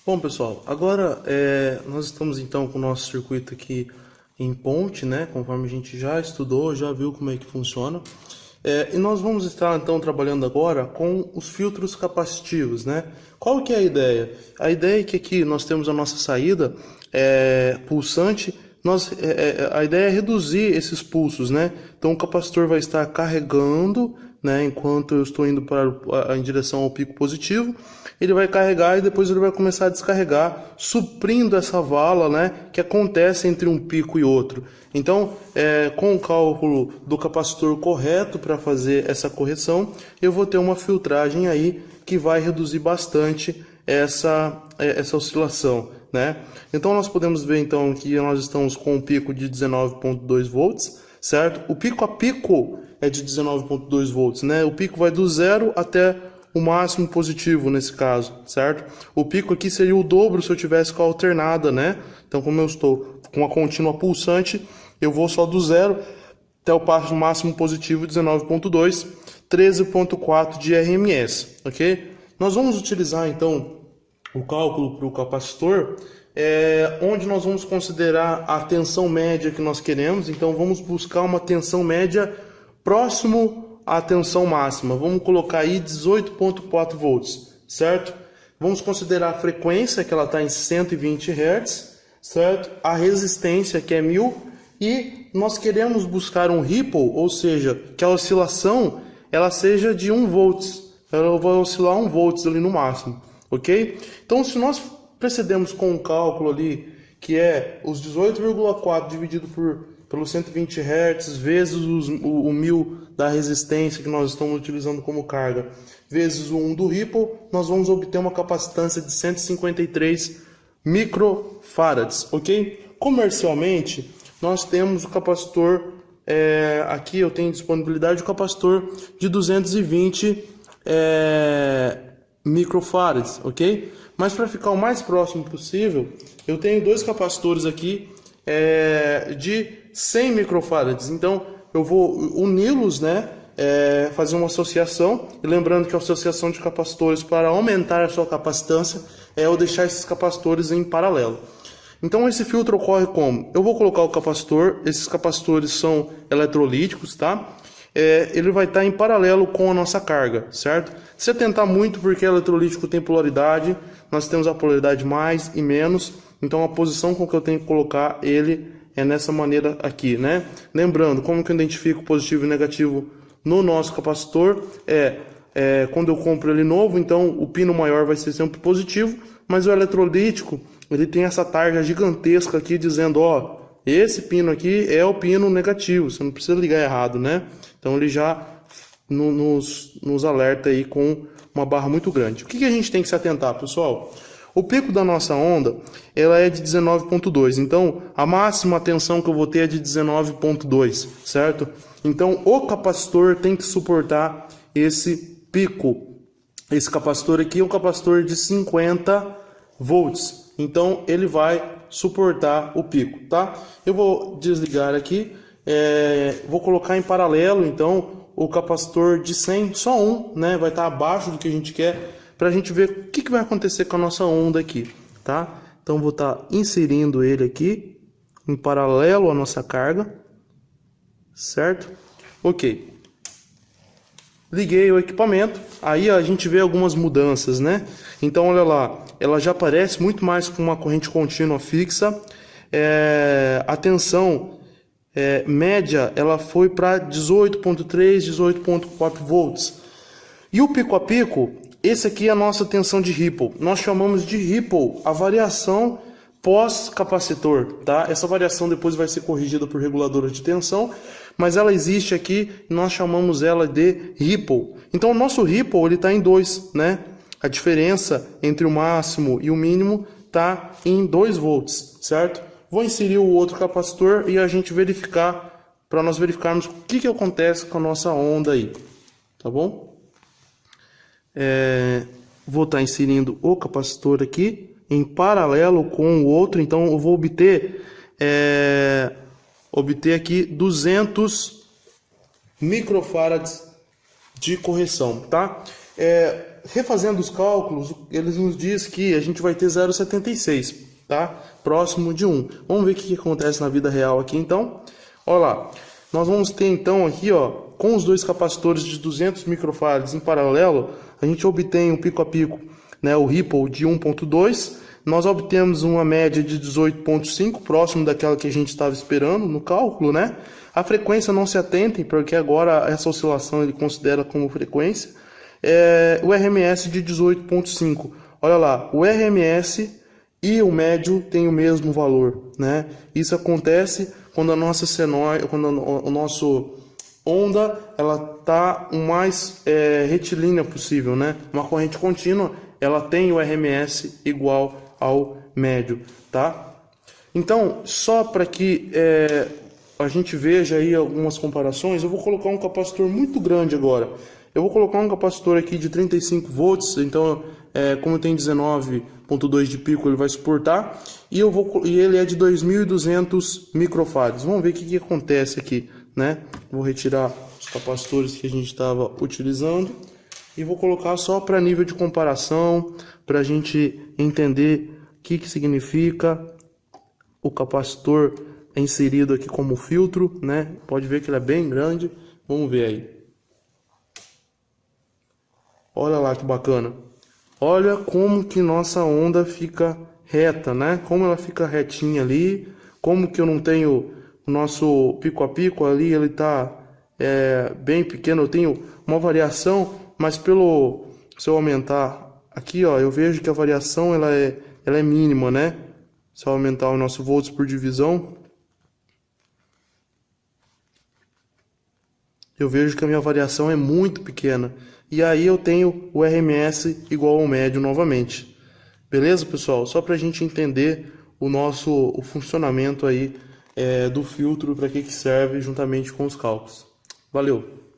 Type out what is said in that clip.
Bom, pessoal, agora nós estamos então com o nosso circuito aqui em ponte, né? Conforme a gente já estudou, já viu como é que funciona. E nós vamos estar então trabalhando agora com os filtros capacitivos, né? Qual que é a ideia? A ideia é que aqui nós temos a nossa saída pulsante. A ideia é reduzir esses pulsos, né? Então o capacitor vai estar carregando, né, enquanto eu estou indo em direção ao pico positivo, ele vai carregar e depois ele vai começar a descarregar, suprindo essa vala, né, que acontece entre um pico e outro. Então, com o cálculo do capacitor correto para fazer essa correção, eu vou ter uma filtragem aí que vai reduzir bastante essa oscilação, né? Então nós podemos ver então que nós estamos com um pico de 19,2 volts, certo? O pico a pico é de 19,2 volts, né? O pico vai do zero até o máximo positivo nesse caso, certo? O pico aqui seria o dobro se eu tivesse com a alternada, né? Então, como eu estou com a contínua pulsante, eu vou só do zero até o passo máximo positivo 19,2, 13,4 de RMS, ok? Nós vamos utilizar então o cálculo para o capacitor, onde nós vamos considerar a tensão média que nós queremos. Então vamos buscar uma tensão média próximo à tensão máxima. Vamos colocar aí 18,4 volts, certo? Vamos considerar a frequência, que ela está em 120 Hz, certo? A resistência, que é 1000, e nós queremos buscar um ripple, ou seja, que a oscilação ela seja de 1 volts. Ela vai oscilar 1 volts ali no máximo, ok? Então, se nós procedemos com um cálculo ali, que é os 18,4 dividido pelos 120 Hz, vezes o 1000 da resistência que nós estamos utilizando como carga, vezes o 1 do ripple, nós vamos obter uma capacitância de 153 microfarads, ok? Comercialmente, nós temos o capacitor, aqui eu tenho disponibilidade do capacitor de 220 microfarads, ok? Mas para ficar o mais próximo possível, eu tenho dois capacitores aqui de 100 microfarads. Então eu vou uni-los, né? Fazer uma associação. E lembrando que a associação de capacitores, para aumentar a sua capacitância, é eu deixar esses capacitores em paralelo. Então esse filtro ocorre como? Eu vou colocar o capacitor, esses capacitores são eletrolíticos, tá? Ele vai estar em paralelo com a nossa carga, certo? Se atentar muito, porque eletrolítico tem polaridade, nós temos a polaridade mais e menos, então a posição com que eu tenho que colocar ele é nessa maneira aqui, né? Lembrando, como que eu identifico positivo e negativo no nosso capacitor? Quando eu compro ele novo, então o pino maior vai ser sempre positivo, mas o eletrolítico, ele tem essa tarja gigantesca aqui dizendo, ó, esse pino aqui é o pino negativo, você não precisa ligar errado, né? Então ele já nos alerta aí com uma barra muito grande. O que a gente tem que se atentar, pessoal? O pico da nossa onda, ela é de 19,2, então a máxima tensão que eu vou ter é de 19,2, certo? Então o capacitor tem que suportar esse pico. Esse capacitor aqui é um capacitor de 50 volts, então ele vai suportar o pico, tá? Eu vou desligar aqui, vou colocar em paralelo, então, o capacitor de 100, só um, né? Vai estar abaixo do que a gente quer, para a gente ver o que vai acontecer com a nossa onda aqui, tá? Então, vou estar inserindo ele aqui, em paralelo à nossa carga, certo? Ok. Liguei o equipamento, aí a gente vê algumas mudanças, né? Então, olha lá, ela já aparece muito mais com uma corrente contínua fixa. A tensão média, ela foi para 18,3, 18,4 volts. E o pico a pico, esse aqui é a nossa tensão de ripple. Nós chamamos de ripple a variação pós-capacitor, tá? Essa variação depois vai ser corrigida por reguladora de tensão, mas ela existe aqui e nós chamamos ela de ripple. Então o nosso ripple, ele está em 2, né? A diferença entre o máximo e o mínimo está em 2 volts, certo? Vou inserir o outro capacitor e a gente verificar, para nós verificarmos o que acontece com a nossa onda aí, tá bom? Vou estar inserindo o capacitor aqui em paralelo com o outro, então eu vou obter aqui 200 microfarads de correção, tá? Refazendo os cálculos, eles nos diz que a gente vai ter 0,76, tá? Próximo de 1. Vamos ver o que acontece na vida real aqui, então. Olha lá, nós vamos ter então aqui, ó, com os dois capacitores de 200 microfarads em paralelo, a gente obtém um pico a pico, né, o ripple de 1.2, nós obtemos uma média de 18.5, próximo daquela que a gente estava esperando no cálculo, né? A frequência, não se atentem, porque agora essa oscilação ele considera como frequência. O RMS de 18.5. Olha lá, o RMS e o médio têm o mesmo valor, né? Isso acontece quando a nossa senoide, quando o nosso onda, ela tá o mais retilínea possível, né? Uma corrente contínua, ela tem o RMS igual ao médio, tá? Então, só para que a gente veja aí algumas comparações, eu vou colocar um capacitor muito grande agora. Eu vou colocar um capacitor aqui de 35 volts, então, como tem 19.2 de pico, ele vai suportar. E ele é de 2.200 microfarads. Vamos ver o que acontece aqui, né? Vou retirar os capacitores que a gente estava utilizando e vou colocar só para nível de comparação, para a gente entender o que significa o capacitor inserido aqui como filtro, né? Pode ver que ele é bem grande. Vamos ver aí. Olha lá que bacana. Olha como que nossa onda fica reta, né? Como ela fica retinha ali. Como que eu não tenho o nosso pico a pico ali, ele tá bem pequeno. Eu tenho uma variação, mas se eu aumentar aqui, ó, eu vejo que a variação ela é mínima, né? Se eu aumentar o nosso volts por divisão, eu vejo que a minha variação é muito pequena. E aí eu tenho o RMS igual ao médio novamente. Beleza, pessoal? Só para a gente entender o funcionamento aí do filtro, para que serve juntamente com os cálculos. Valeu!